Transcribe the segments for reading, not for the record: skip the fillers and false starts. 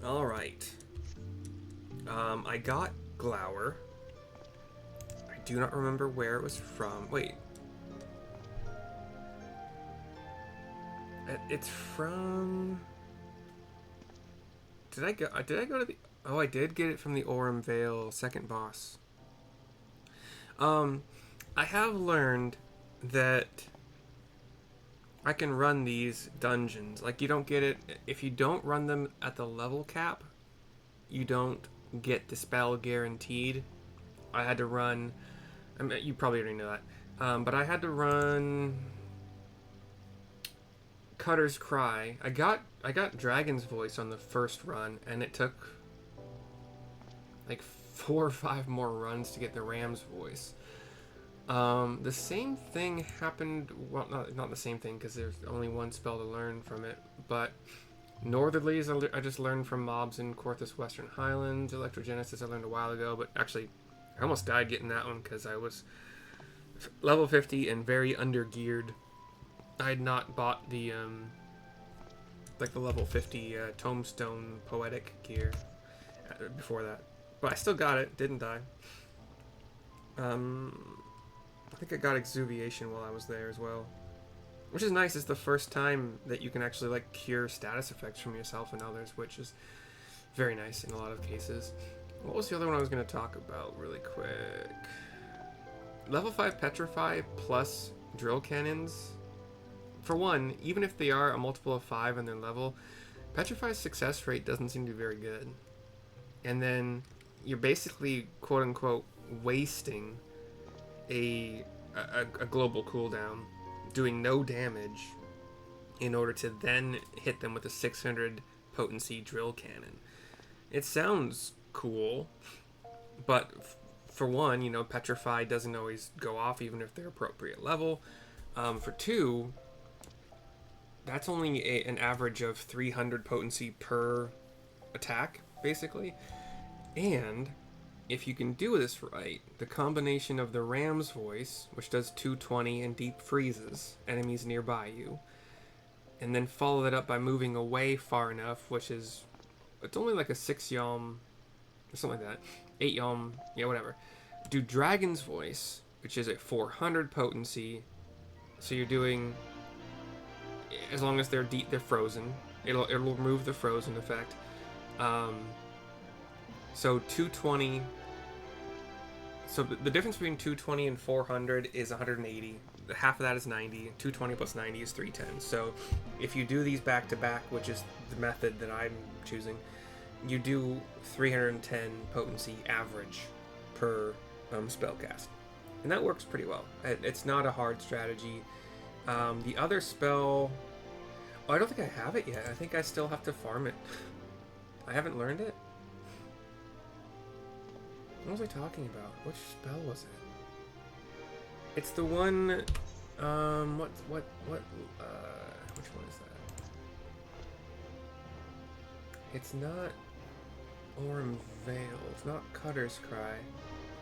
Alright. I got Glower. I do not remember where it was from. Wait. It's from... Did I go to the... Oh, I did get it from the Aurum Vale second boss. I have learned that I can run these dungeons. Like, you don't get it... If you don't run them at the level cap, you don't get the spell guaranteed. I had to run... I mean, you probably already know that. But I had to run... Cutter's Cry. I got Dragon's Voice on the first run, and it took like 4 or 5 more runs to get the Ram's Voice. The same thing happened. Well, not the same thing because there's only one spell to learn from it. But Northerlies I just learned from mobs in Korthus Western Highlands. Electrogenesis I learned a while ago, but actually I almost died getting that one because I was level 50 and very undergeared. I had not bought the like the level 50 Tombstone Poetic gear before that, but I still got it. Didn't die. I think I got Exuviation while I was there as well, which is nice. It's the first time that you can actually like cure status effects from yourself and others, which is very nice in a lot of cases. What was the other one I was going to talk about really quick? Level 5 Petrify plus drill cannons. For one, even if they are a multiple of 5 in their level, Petrify's success rate doesn't seem to be very good. And then you're basically, quote-unquote, wasting a global cooldown, doing no damage, in order to then hit them with a 600 potency drill cannon. It sounds cool, but for one, you know, Petrify doesn't always go off even if they're appropriate level. For two... That's only an average of 300 potency per attack, basically. And if you can do this right, the combination of the Ram's Voice, which does 220 and deep freezes enemies nearby you, and then follow that up by moving away far enough, which is... It's only like a 6 yalm, or something like that. 8 yalm, yeah, whatever. Do Dragon's Voice, which is at 400 potency, so you're doing... As long as they're frozen, it'll remove the frozen effect. So 220. So the difference between 220 and 400 is 180. Half of that is 90. 220 plus 90 is 310. So if you do these back to back, which is the method that I'm choosing, you do 310 potency average per spellcast, and that works pretty well. It's not a hard strategy. The other spell... Oh, I don't think I have it yet. I think I still have to farm it. I haven't learned it. What was I talking about? Which spell was it? It's the one... which one is that? It's not Aurum Vale. It's not Cutter's Cry.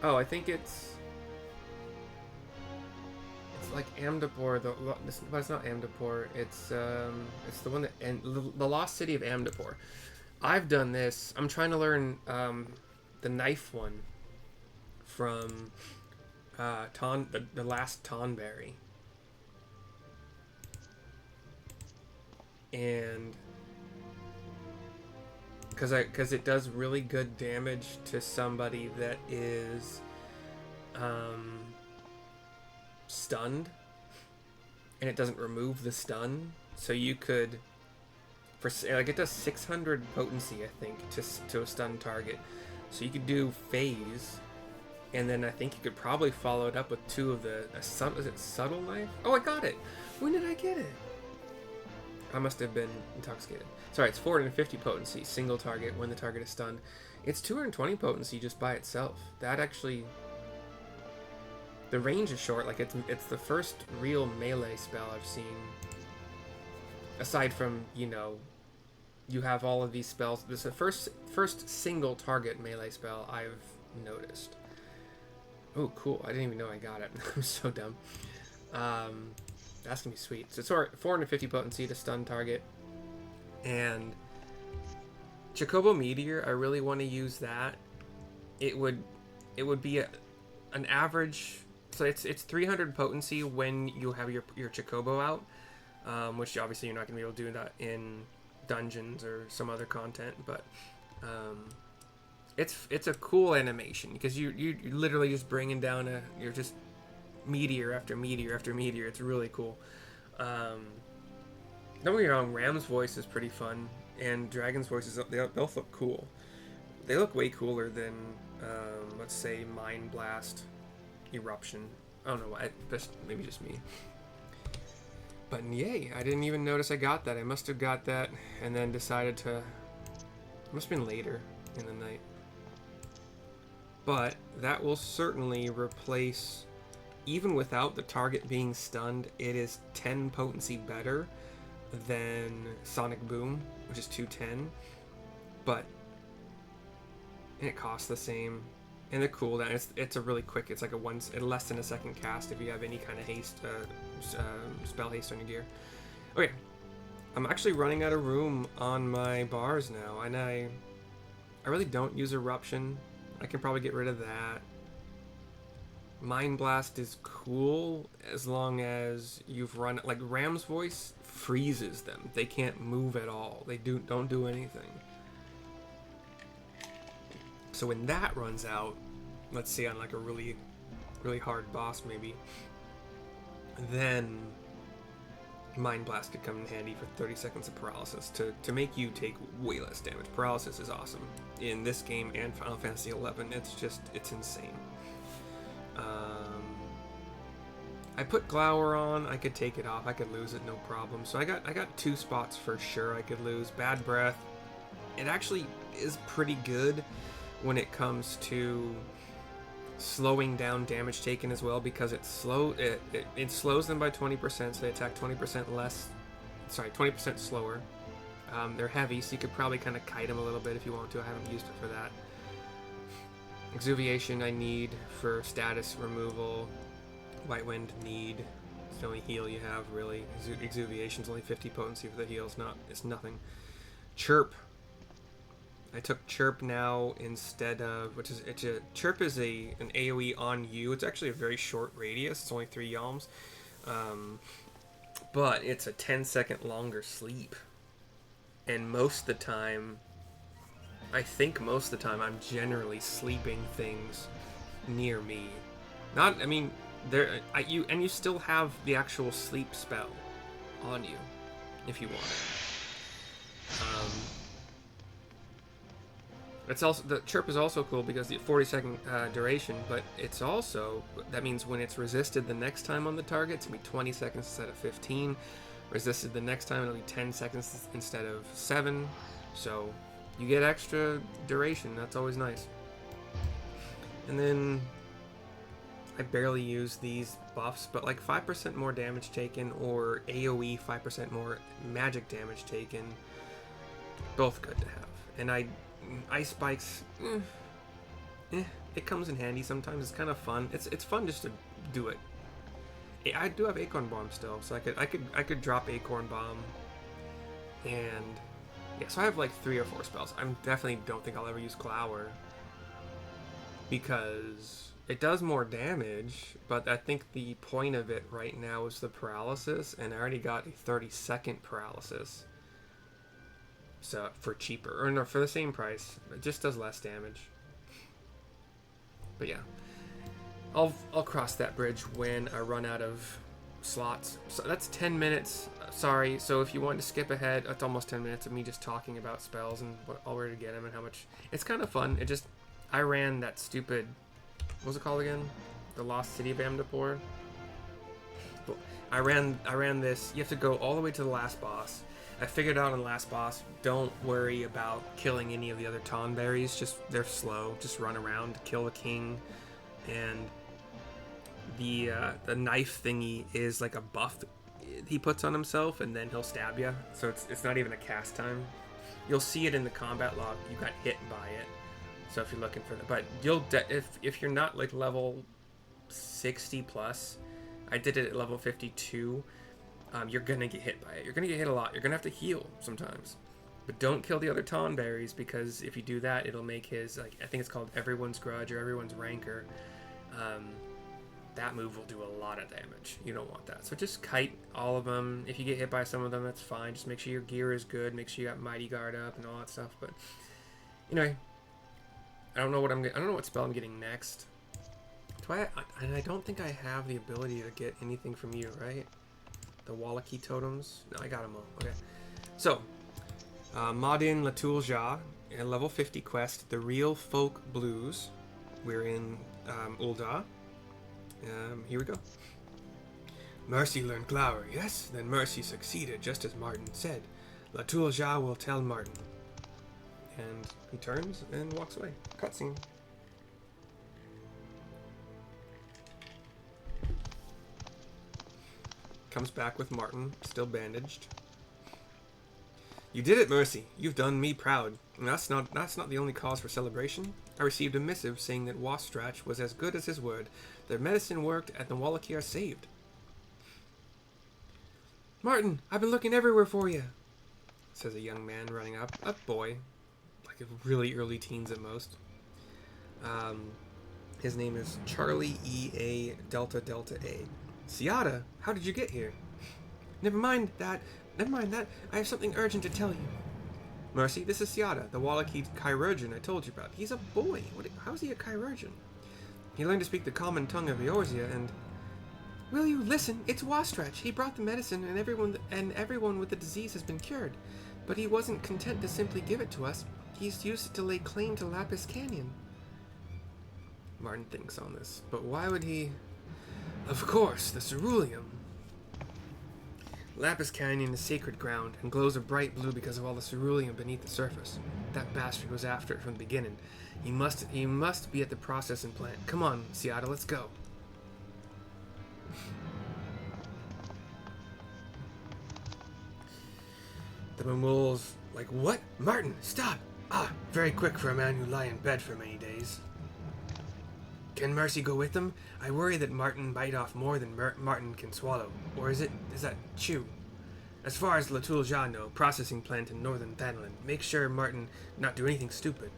Oh, I think it's... It's like Amdapor, but it's not Amdapor. It's the one that the Lost City of Amdapor. I've done this. I'm trying to learn the knife one from the last Tonberry, and because it does really good damage to somebody that is stunned, and it doesn't remove the stun, so you could it does 600 potency, I think, to a stun target, so you could do phase, and then I think you could probably follow it up with 2 of the is it subtle knife? Oh, I got it. When did I get it? I must have been intoxicated. Sorry, it's 450 potency, single target when the target is stunned. It's 220 potency just by itself. That actually... The range is short, like it's the first real melee spell I've seen. Aside from, you know, you have all of these spells. This is the first single target melee spell I've noticed. Oh, cool. I didn't even know I got it. I'm so dumb. That's gonna be sweet. So it's 450 potency to stun target. And Chocobo Meteor, I really want to use that. It would be an average. So it's 300 potency when you have your Chocobo out, which obviously you're not going to be able to do that in dungeons or some other content, but it's a cool animation because you're literally just bringing down you're just meteor after meteor after meteor. It's really cool. Don't get me wrong, Ram's voice is pretty fun, and Dragon's voices, they both look cool. They look way cooler than let's say Mind Blast, Eruption. I don't know why, maybe just me. But yay, I didn't even notice I got that. I must have got that and then decided to... It must have been later in the night. But that will certainly replace... Even without the target being stunned, it is 10 potency better than Sonic Boom, which is 210. But... And it costs the same. And the cooldown, it's a really quick, it's like less than a second cast if you have any kind of haste, spell haste on your gear. Okay, I'm actually running out of room on my bars now, and I really don't use Eruption. I can probably get rid of that. Mind Blast is cool as long as you've run, like Ram's voice freezes them. They can't move at all. They don't do anything. So when that runs out, let's say on like a really, really hard boss maybe, then Mind Blast could come in handy for 30 seconds of paralysis to make you take way less damage. Paralysis is awesome in this game and Final Fantasy XI. It's insane. I put Glower on. I could take it off. I could lose it, no problem. So I got 2 spots for sure I could lose. Bad Breath. It actually is pretty good when it comes to slowing down damage taken as well, because it slows them by 20%, so they attack 20% less. Sorry, 20% slower. They're heavy, so you could probably kind of kite them a little bit if you want to. I haven't used it for that. Exuviation I need for status removal. White Wind need. It's the only heal you have, really. Exuviation's only 50 potency for the heal. It's nothing. Chirp. I took Chirp now instead of, Chirp is an AoE on you. It's actually a very short radius. It's only 3 yalms. But it's a 10-second longer sleep. And most of the time, I think most of the time, I'm generally sleeping things near me. You still have the actual sleep spell on you if you want it. It's also, the Chirp is also cool because the 40-second duration, but it's also, that means when it's resisted the next time on the target, it's going to be 20 seconds instead of 15. Resisted the next time, it'll be 10 seconds instead of 7. So you get extra duration. That's always nice. And then I barely use these buffs, but like 5% more damage taken or AoE 5% more magic damage taken, both good to have. And Ice Spikes, it comes in handy sometimes. It's kind of fun. It's fun just to do it. I do have Acorn Bomb still, so I could drop Acorn Bomb, and yeah. So I have like 3 or 4 spells. I definitely don't think I'll ever use Glower because it does more damage. But I think the point of it right now is the paralysis, and I already got a 30-second paralysis. So for cheaper, or no, for the same price, it just does less damage. But yeah, I'll cross that bridge when I run out of slots. So that's 10 minutes. Sorry. So if you want to skip ahead, it's almost 10 minutes of me just talking about spells and where to get them and how much. It's kind of fun. I ran that stupid, what was it called again? The Lost City of Amdapor. I ran this. You have to go all the way to the last boss. I figured out on the last boss, don't worry about killing any of the other Tonberries. They're slow. Just run around, kill the king, and the knife thingy is like a buff he puts on himself, and then he'll stab you. So it's not even a cast time. You'll see it in the combat log. You got hit by it. So if you're looking for that, but if you're not like level 60 plus, I did it at level 52. You're gonna get hit by it. You're gonna get hit a lot. You're gonna have to heal sometimes. But don't kill the other Tonberries, because if you do that, it'll make his, like, I think it's called Everyone's Grudge or Everyone's Rancor. That move will do a lot of damage. You don't want that. So just kite all of them. If you get hit by some of them, that's fine. Just make sure your gear is good. Make sure you got Mighty Guard up and all that stuff. But anyway, I don't know what spell I'm getting next. And I don't think I have the ability to get anything from you, right? The Whalaqee totems. No, I got them all. Okay. So, Martyn Latulja, a level 50 quest, The Real Folk Blues. We're in Ul'dah. Here we go. Mercy learned Glower, yes? Then Mercy succeeded, just as Martyn said. Latulja will tell Martyn. And he turns and walks away. Cutscene. Comes back with Martyn, still bandaged. You did it, Mercy. You've done me proud. And that's not the only cause for celebration. I received a missive saying that Whastrach was as good as his word. Their medicine worked and the Whalaqee are saved. Martyn, I've been looking everywhere for you, says a young man running up. A boy. Like really early teens at most. His name is Charlie E.A. Delta Delta A. Siada, how did you get here? Never mind that. I have something urgent to tell you. Mercy, this is Siada, the Whalaqee chirurgeon I told you about. He's a boy. How is he a chirurgeon? He learned to speak the common tongue of Eorzea and... Will you listen? It's Whastrach. He brought the medicine and everyone with the disease has been cured. But he wasn't content to simply give it to us. He's used it to lay claim to Lapis Canyon. Martyn thinks on this. But why would he... Of course, the ceruleum. Lapis Canyon is sacred ground and glows a bright blue because of all the ceruleum beneath the surface. That bastard was after it from the beginning. He must be at the processing plant. Come on, Siada, let's go. The Mamul's like, what? Martyn, stop! Ah, very quick for a man who lie in bed for many days. Can Mercy go with them? I worry that Martyn bite off more than Martyn can swallow. Or is that chew? As far as Latulja know, processing plant in northern Thanalan. Make sure Martyn not do anything stupid.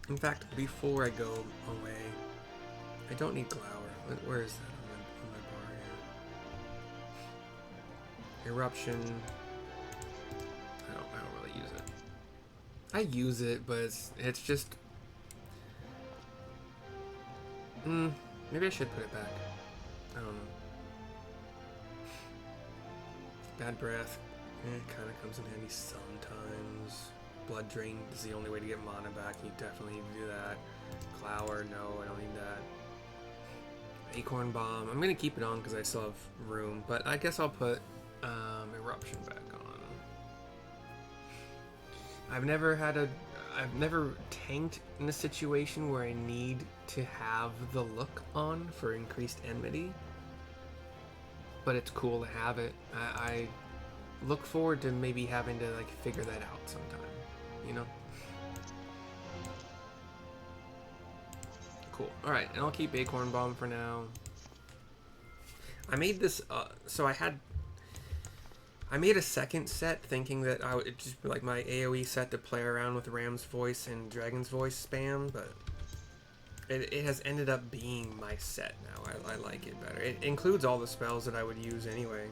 In fact, before I go away, I don't need Glower. Where is that on my bar here? Eruption. I don't really use it. I use it, but it's just... maybe I should put it back. I don't know. Bad breath. It kind of comes in handy sometimes. Blood drain is the only way to get mana back. You definitely need to do that. Glower, no, I don't need that. Acorn Bomb. I'm going to keep it on because I still have room, but I guess I'll put Eruption back on. I've never tanked in a situation where I need to have the look on for increased enmity, but it's cool to have it. I look forward to maybe having to like figure that out sometime, you know? Cool. Alright, and I'll keep Acorn Bomb for now. I made this, I made a second set thinking that I would just be like my AoE set to play around with Ram's voice and Dragon's voice spam, but it has ended up being my set now. I like it better. It includes all the spells that I would use anyway.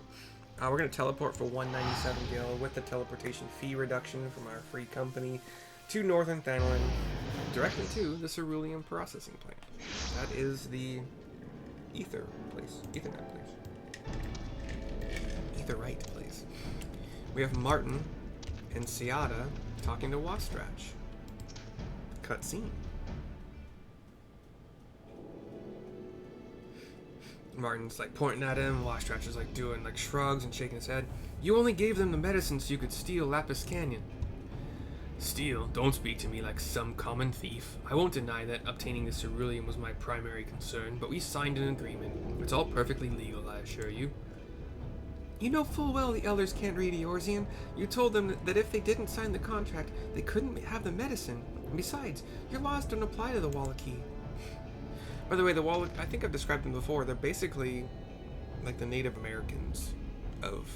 We're going to teleport for 197 gil with the teleportation fee reduction from our free company to Northern Thanalan, directly to the Cerulean processing plant. That is the Ethernet place. Etherite place. We have Martyn and Siada talking to Whastrach. Cutscene. Martyn's like pointing at him. Whastrach is like doing like shrugs and shaking his head. You only gave them the medicine so you could steal Lapis Canyon. Steal? Don't speak to me like some common thief. I won't deny that obtaining the ceruleum was my primary concern, but we signed an agreement. It's all perfectly legal, I assure you. You know full well the elders can't read Eorzean. You told them that if they didn't sign the contract, they couldn't have the medicine. And besides, your laws don't apply to the Whalaqee. By the way, the Whalaqee, I think I've described them before. They're basically like the Native Americans of,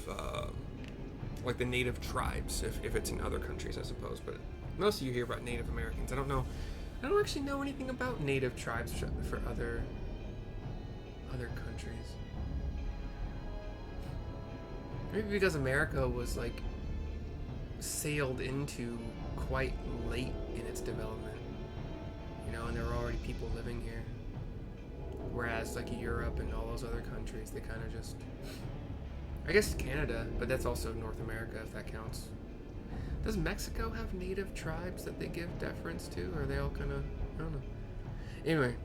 like the native tribes, if it's in other countries, I suppose. But most of you hear about Native Americans. I don't actually know anything about native tribes for other countries. Maybe because America was like sailed into quite late in its development, you know, and there were already people living here. Whereas like Europe and all those other countries, they kind of just, I guess Canada, but that's also North America if that counts. Does Mexico have native tribes that they give deference to, or are they all kind of, I don't know. Anyway,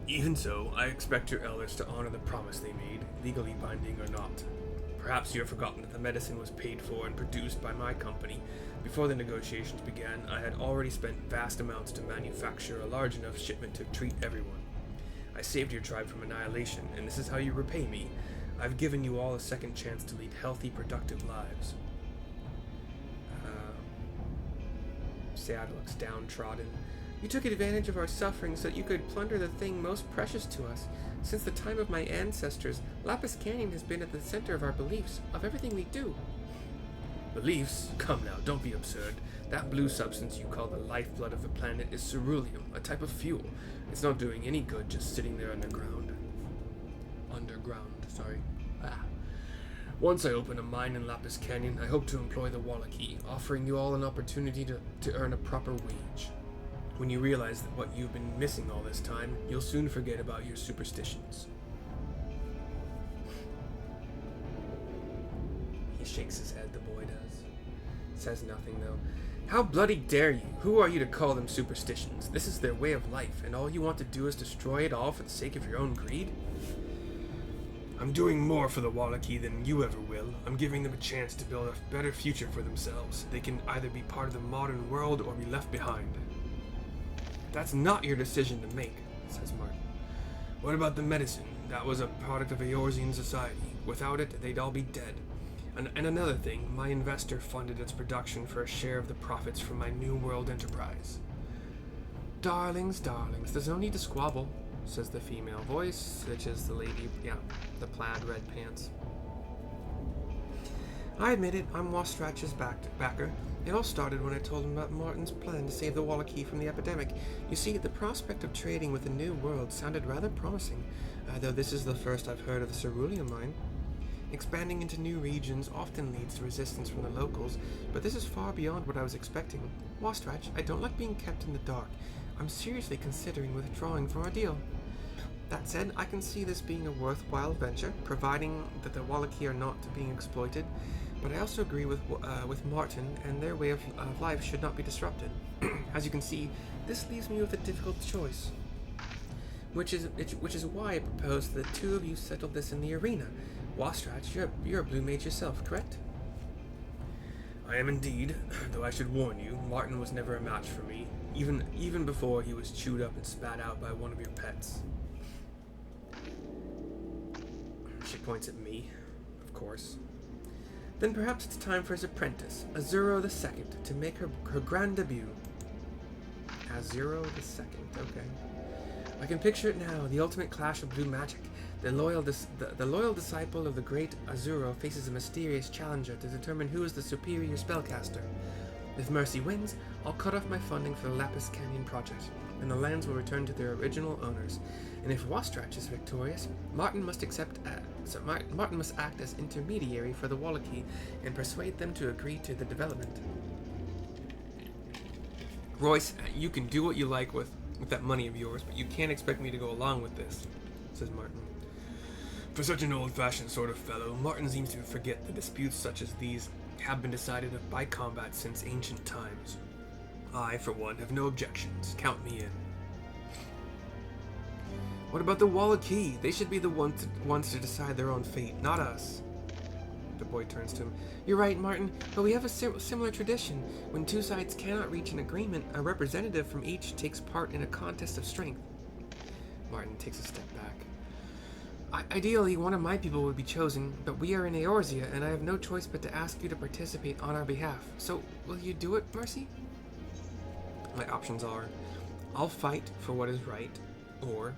even so, I expect your elders to honor the promise they made, legally binding or not. Perhaps you have forgotten that the medicine was paid for and produced by my company. Before the negotiations began, I had already spent vast amounts to manufacture a large enough shipment to treat everyone. I saved your tribe from annihilation, and this is how you repay me. I've given you all a second chance to lead healthy, productive lives. Seattle looks downtrodden. You took advantage of our suffering so that you could plunder the thing most precious to us. Since the time of my ancestors, Lapis Canyon has been at the center of our beliefs, of everything we do. Beliefs? Come now, don't be absurd. That blue substance you call the lifeblood of the planet is ceruleum, a type of fuel. It's not doing any good just sitting there underground. Once I open a mine in Lapis Canyon, I hope to employ the Whalaqee, offering you all an opportunity to earn a proper wage. When you realize that what you've been missing all this time, you'll soon forget about your superstitions. He shakes his head, the boy does. Says nothing, though. How bloody dare you? Who are you to call them superstitions? This is their way of life, and all you want to do is destroy it all for the sake of your own greed? I'm doing more for the Whalaqee than you ever will. I'm giving them a chance to build a better future for themselves. They can either be part of the modern world or be left behind. That's not your decision to make, says Martyn. What about the medicine? That was a product of Eorzean society. Without it, they'd all be dead. And another thing, my investor funded its production for a share of the profits from my New World enterprise. Darlings, there's no need to squabble, says the female voice, which is the lady, the plaid red pants. I admit it, I'm Whastrach's backer. It all started when I told him about Martyn's plan to save the Whalaqee from the epidemic. You see, the prospect of trading with the New World sounded rather promising, though this is the first I've heard of the ceruleum mine. Expanding into new regions often leads to resistance from the locals, but this is far beyond what I was expecting. Whastrach, I don't like being kept in the dark. I'm seriously considering withdrawing from our deal. That said, I can see this being a worthwhile venture, providing that the Whalaqee are not being exploited, but I also agree with Martyn, and their way of life should not be disrupted. As you can see, this leaves me with a difficult choice. Which is why I propose that the two of you settle this in the arena. Whastrach, you're a blue mage yourself, correct? I am indeed, though I should warn you, Martyn was never a match for me, even before he was chewed up and spat out by one of your pets. She points at me, of course. Then perhaps it's time for his apprentice, Azuro II, to make her grand debut. Azuro II, okay. I can picture it now, the ultimate clash of blue magic. The loyal disciple of the great Azuro faces a mysterious challenger to determine who is the superior spellcaster. If Mercy wins, I'll cut off my funding for the Lapis Canyon project, and the lands will return to their original owners. And if Whastrach is victorious, Martyn must act as intermediary for the Whalaqee and persuade them to agree to the development. Royce, you can do what you like with that money of yours, but you can't expect me to go along with this, says Martyn. For such an old-fashioned sort of fellow, Martyn seems to forget that disputes such as these have been decided by combat since ancient times. I, for one, have no objections. Count me in. What about the Whalaqee? They should be the ones to decide their own fate, not us. The boy turns to him. You're right, Martyn, but we have a similar tradition. When two sides cannot reach an agreement, a representative from each takes part in a contest of strength. Martyn takes a step back. Ideally, one of my people would be chosen, but we are in Eorzea, and I have no choice but to ask you to participate on our behalf. So, will you do it, Mercy? My options are, I'll fight for what is right, or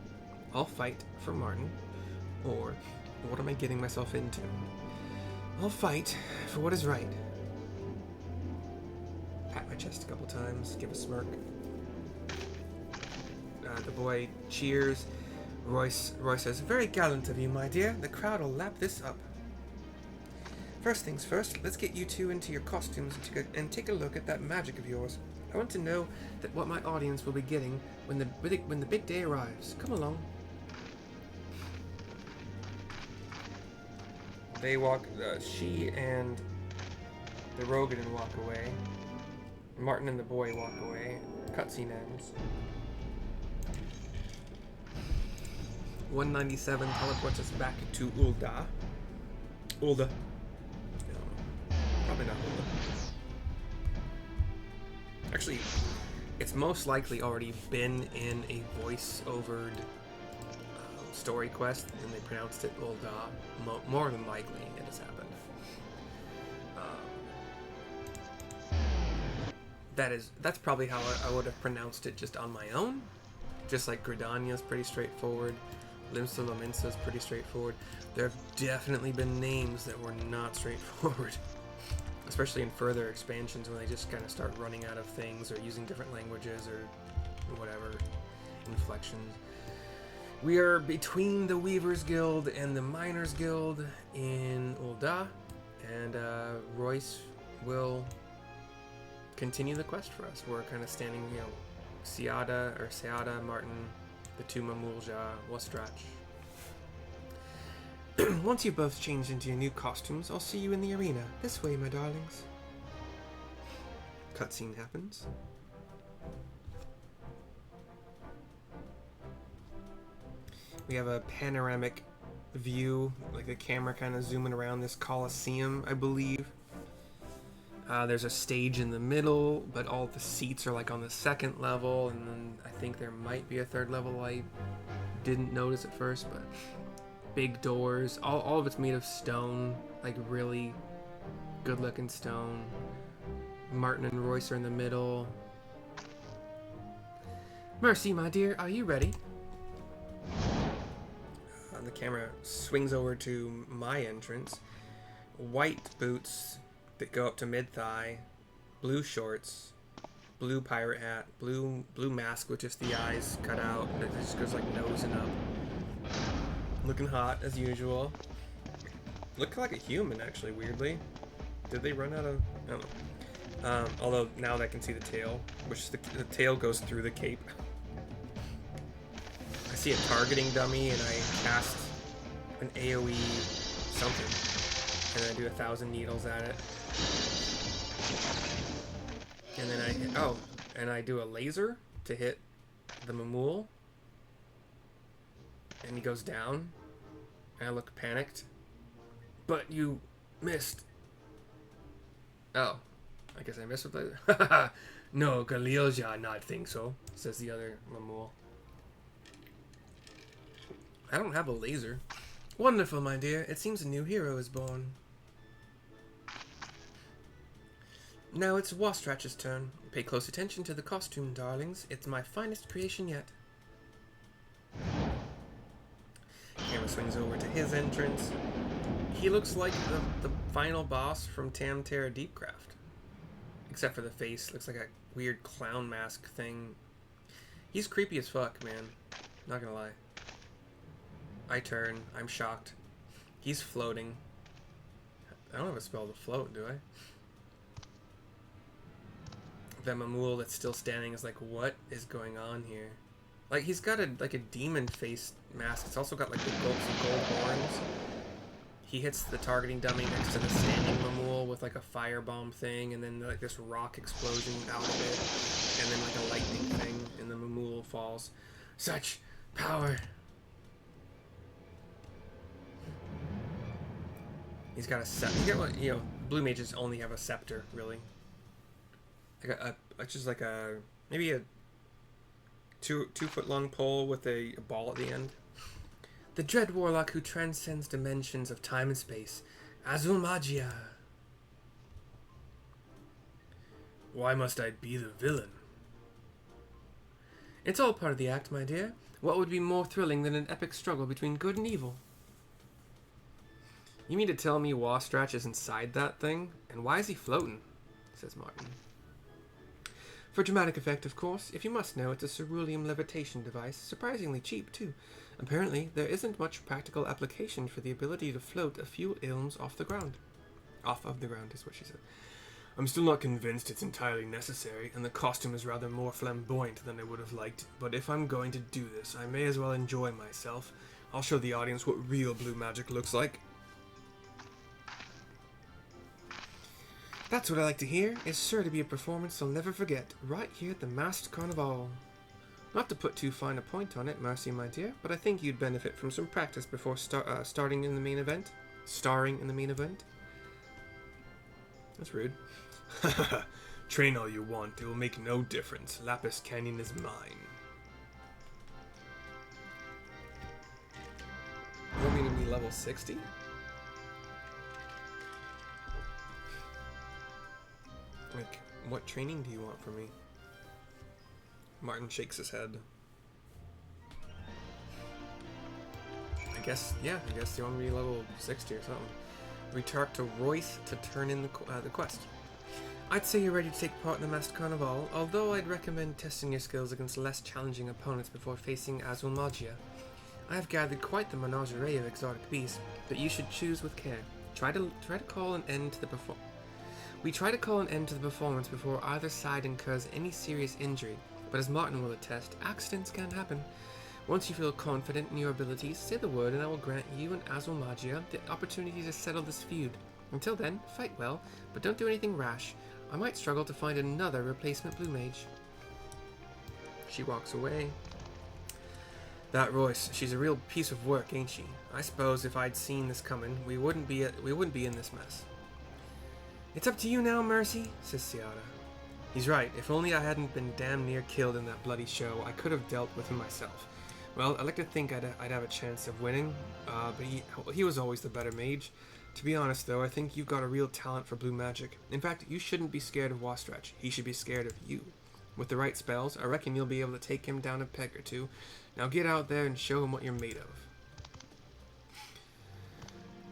I'll fight for Martyn, or what am I getting myself into? I'll fight for what is right. Pat my chest a couple times, give a smirk. The boy cheers. Roy says, "Very gallant of you, my dear. The crowd will lap this up. First things first, let's get you two into your costumes and take a look at that magic of yours. I want to know that what my audience will be getting when the big day arrives. Come along." They walk. She and the Rogadin walk away. Martyn and the boy walk away. Cutscene ends. 197 teleports us back to Ulda. Ulda. No, probably not Ulda. Actually, it's most likely already been in a voice-overed story quest, and they pronounced it Ulda. More than likely, it has happened. That's probably how I would have pronounced it just on my own. Just like Gridania's pretty straightforward. Limsa Lominsa's pretty straightforward. There have definitely been names that were not straightforward. Especially in further expansions when they just kind of start running out of things or using different languages or whatever. Inflections. We are between the Weavers Guild and the Miners Guild in Ulda. And Royce will continue the quest for us. We're kind of standing, Seada, Martyn, the two Mamulja, Whastrach. Once you've both changed into your new costumes, I'll see you in the arena. This way, my darlings. Cutscene happens. We have a panoramic view, like the camera kind of zooming around this Colosseum, I believe. There's a stage in the middle, but all the seats are like on the second level, and then I think there might be a third level I didn't notice at first, but big doors. All of it's made of stone, like really good looking stone. Martyn and Royce are in the middle. Mercy, my dear, are you ready? The camera swings over to my entrance. White boots that go up to mid-thigh, blue shorts, blue pirate hat, blue mask with just the eyes cut out, and it just goes like nose and up. Looking hot as usual. Look like a human, actually, weirdly. Did they run out of... I don't know. Although now I can see the tail, which the tail goes through the cape. I see a targeting dummy, and I cast an AoE something, and I do 1,000 needles at it. And then I hit, and I do a laser to hit the Mamul, and he goes down, and I look panicked. But you missed. Oh, I guess I missed with the... No, Galilja not think so, says the other Mamul. I don't have a laser. Wonderful, my dear. It seems a new hero is born. Now it's Whastrach's turn. Pay close attention to the costume, darlings. It's my finest creation yet. Camera swings over to his entrance. He looks like the final boss from Tam Terra Deepcraft. Except for the face. Looks like a weird clown mask thing. He's creepy as fuck, man. Not gonna lie. I turn. I'm shocked. He's floating. I don't have a spell to float, do I? The Mamul that's still standing is like, what is going on here? Like, he's got a demon face mask. It's also got like the gold horns. He hits the targeting dummy next to the standing Mamul with like a firebomb thing, and then like this rock explosion out of it, and then like a lightning thing, and the Mamul falls. Such power. He's got a scepter. Blue mages only have a scepter, really. Like just like a maybe a 2 foot long pole with a ball at the end. The dread warlock who transcends dimensions of time and space, Azul Magia. Why must I be the villain? It's all part of the act, my dear. What would be more thrilling than an epic struggle between good and evil? You mean to tell me Whastrach is inside that thing? And why is he floating? Says Martyn. For dramatic effect, of course. If you must know, it's a cerulean levitation device, surprisingly cheap, too. Apparently, there isn't much practical application for the ability to float a few ilms off the ground. Off of the ground is what she said. I'm still not convinced it's entirely necessary, and the costume is rather more flamboyant than I would have liked, but if I'm going to do this, I may as well enjoy myself. I'll show the audience what real blue magic looks like. That's what I like to hear. It's sure to be a performance I'll never forget, right here at the Masked Carnival. Not to put too fine a point on it, Marcy, my dear, but I think you'd benefit from some practice before starting in the main event. Starring in the main event? That's rude. Train all you want, it will make no difference. Lapis Canyon is mine. You want me to be level 60? Like, what training do you want from me? Martyn shakes his head. I guess you want me to be level 60 or something. Return to Royce to turn in the quest. I'd say you're ready to take part in the Masked Carnival, although I'd recommend testing your skills against less challenging opponents before facing Whalaqee. I have gathered quite the menagerie of exotic beasts, but you should choose with care. Try to call an end to the performance. We try to call an end to the performance before either side incurs any serious injury, but as Martyn will attest, accidents can happen. Once you feel confident in your abilities, say the word and I will grant you and Whalaqee the opportunity to settle this feud. Until then, fight well, but don't do anything rash. I might struggle to find another replacement blue mage. She walks away. That Royce, she's a real piece of work, ain't she? I suppose if I'd seen this coming, we wouldn't be in this mess. It's up to you now, Mercy, says Ciara. He's right. If only I hadn't been damn near killed in that bloody show, I could have dealt with him myself. Well, I like to think I'd have a chance of winning, but he was always the better mage. To be honest, though, I think you've got a real talent for blue magic. In fact, you shouldn't be scared of Whastrach. He should be scared of you. With the right spells, I reckon you'll be able to take him down a peg or two. Now get out there and show him what you're made of.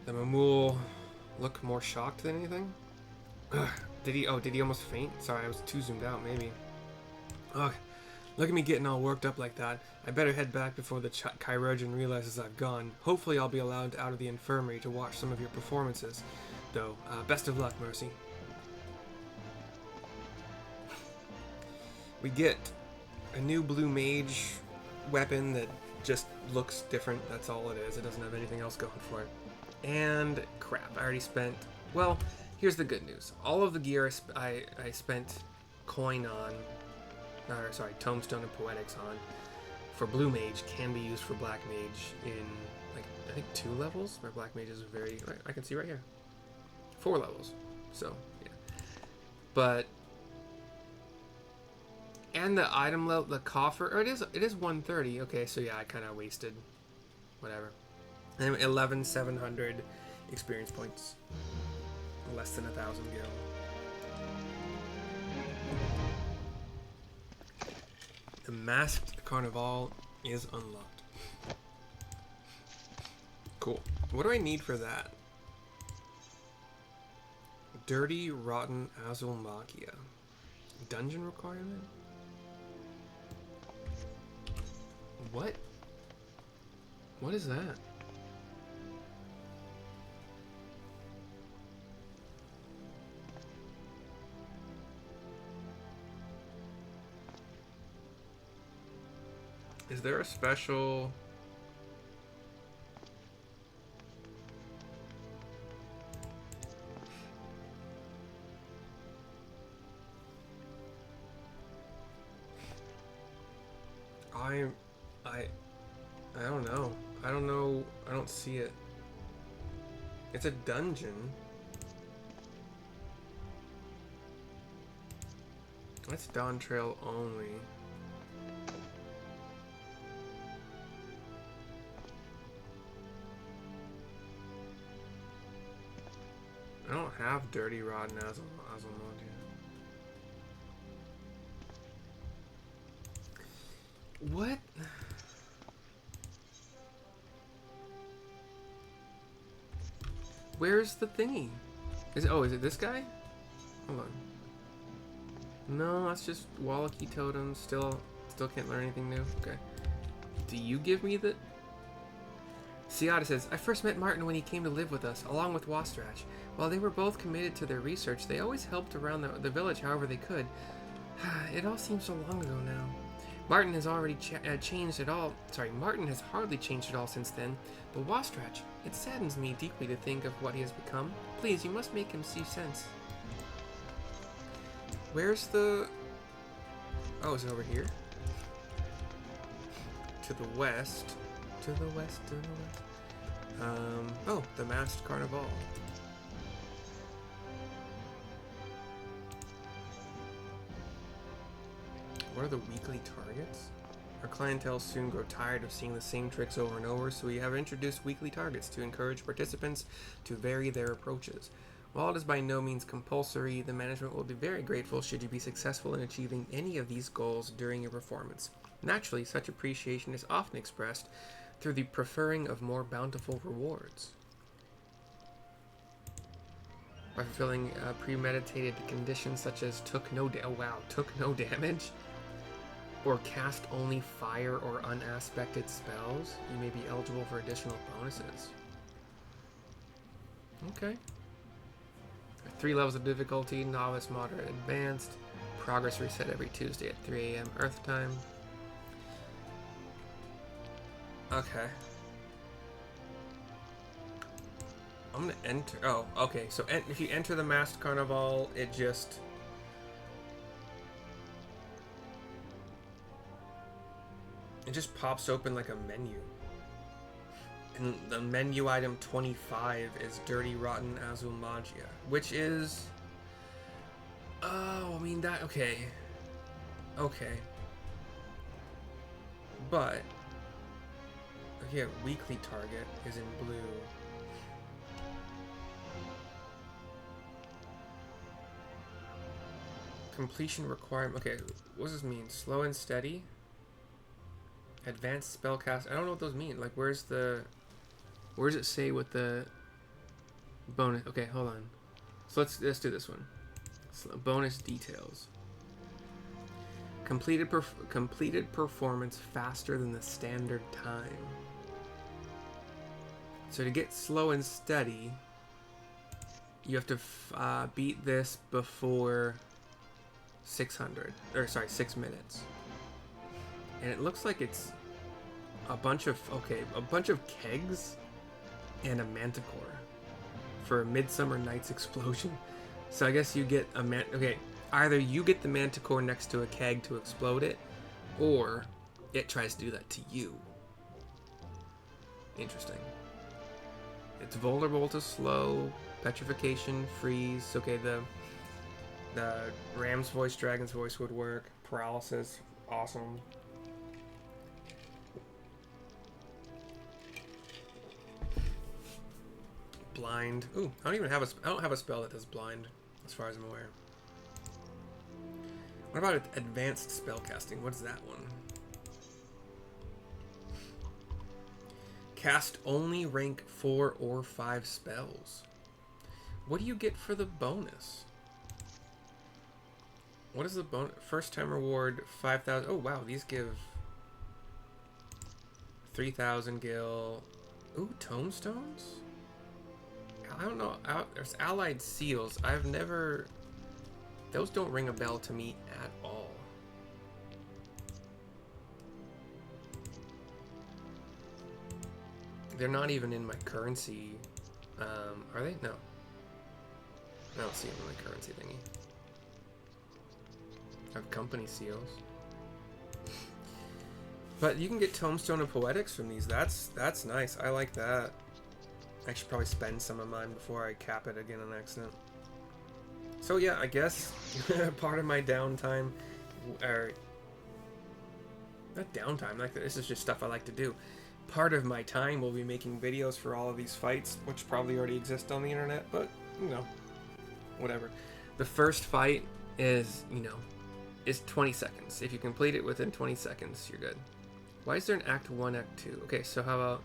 The Mamool look more shocked than anything? Ugh. Did he almost faint? Sorry, I was too zoomed out, maybe. Ugh. Look at me getting all worked up like that. I better head back before the chirurgeon realizes I've gone. Hopefully I'll be allowed out of the infirmary to watch some of your performances. Though, best of luck, Mercy. We get a new blue mage weapon that just looks different. That's all it is. It doesn't have anything else going for it. And crap, I already spent... Well, here's the good news. All of the gear I spent coin on... Tombstone and Poetics on for Blue Mage can be used for Black Mage in, like, I think 2 levels. My Black Mage is very... I can see right here. 4 levels. So, yeah. But... And the item level, the coffer... Or it is 130. Okay, so yeah, I kind of wasted... Whatever. And 11,700 experience points. Less than 1,000 gil. The Masked Carnival is unlocked. Cool. What do I need for that? Dirty, Rotten Whalaqee. Dungeon requirement? What? What is that? Is there a special... I don't know. I don't know. I don't see it. It's a dungeon. That's Dawn Trail only. I don't have Dirty Rod and Whalaqee. What? Where's the thingy? Is it this guy? Hold on. No, that's just Whalaqee totems. Still can't learn anything new. Okay. Do you give me the... Ciata says, I first met Martyn when he came to live with us, along with Whastrach. While they were both committed to their research, they always helped around the village however they could. It all seems so long ago now. Martyn has already changed it all. Sorry, Martyn has hardly changed it all since then. But Whastrach, it saddens me deeply to think of what he has become. Please, you must make him see sense. Where's the... Oh, is it over here? To the west. To the west, to the west. Oh, the Masked Carnival. What are the weekly targets? Our clientele soon grow tired of seeing the same tricks over and over, so we have introduced weekly targets to encourage participants to vary their approaches. While it is by no means compulsory, the management will be very grateful should you be successful in achieving any of these goals during your performance. Naturally, such appreciation is often expressed through the preferring of more bountiful rewards. By fulfilling premeditated conditions such as took no damage, or cast only fire or unaspected spells, you may be eligible for additional bonuses. Okay. 3 levels of difficulty, novice, moderate, advanced. Progress reset every Tuesday at 3 a.m. Earth time. Okay. I'm gonna enter. Oh, okay. So if you enter the Masked Carnival, it just... It just pops open like a menu. And the menu item 25 is Dirty Rotten Azul Magia, which is... Oh, I mean that... Okay. Okay. But... Okay, weekly target is in blue. Completion requirement... Okay, what does this mean? Slow and steady? Advanced spellcast. I don't know what those mean. Like, where's the... Where does it say what the bonus... Okay, hold on. So let's do this one. So bonus details. Completed performance faster than the standard time. So to get slow and steady, you have to beat this before 600. Or sorry, 6 minutes. And it looks like it's a bunch of kegs and a manticore for a Midsummer Night's Explosion. So I guess you get a either you get the manticore next to a keg to explode it, or it tries to do that to you. Interesting. It's vulnerable to slow, petrification, freeze. Okay, the ram's voice, dragon's voice would work. Paralysis, awesome. Blind. Ooh, I don't have a spell that does blind, as far as I'm aware. What about advanced spellcasting? What's that one? Cast only rank 4 or 5 spells. What do you get for the bonus? What is the bonus? First time reward 5,000. Oh wow, these give 3,000 gil. Ooh, tomestones? I don't know. There's allied seals. I've never... Those don't ring a bell to me at all. They're not even in my currency. Are they? No. I don't see them in my currency thingy. I have company seals. But you can get Tombstone of Poetics from these. That's nice. I like that. I should probably spend some of mine before I cap it again on accident. So yeah, I guess part of my downtime, or not downtime, like this is just stuff I like to do. Part of my time will be making videos for all of these fights, which probably already exist on the internet, but you know, whatever. The first fight is 20 seconds. If you complete it within 20 seconds, you're good. Why is there an Act 1, Act 2? Okay, so how about...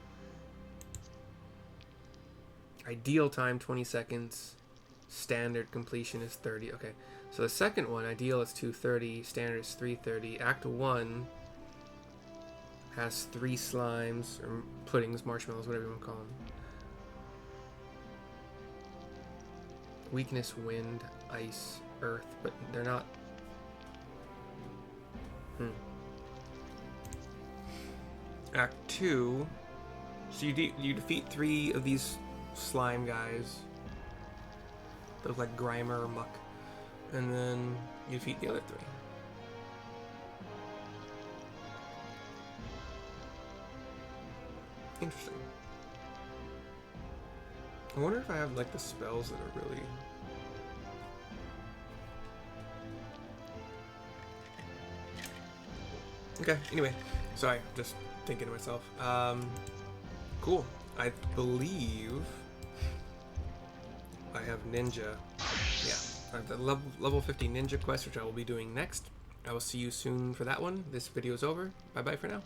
Ideal time 20 seconds. Standard completion is 30. Okay. So the second one, ideal is 2:30, standard is 3:30. Act 1 has 3 slimes, or puddings, marshmallows, whatever you want to call them. Weakness, wind, ice, earth, but they're not... Act 2, so you defeat 3 of these slime guys. They look like Grimer or Muck. And then you defeat the other 3. Interesting. I wonder if I have like the spells that are really... Okay, anyway. Sorry, just thinking to myself. Cool. I believe I have Ninja. Yeah, I have the level 50 Ninja quest, which I will be doing next. I will see you soon for that one. This video is over. Bye-bye for now.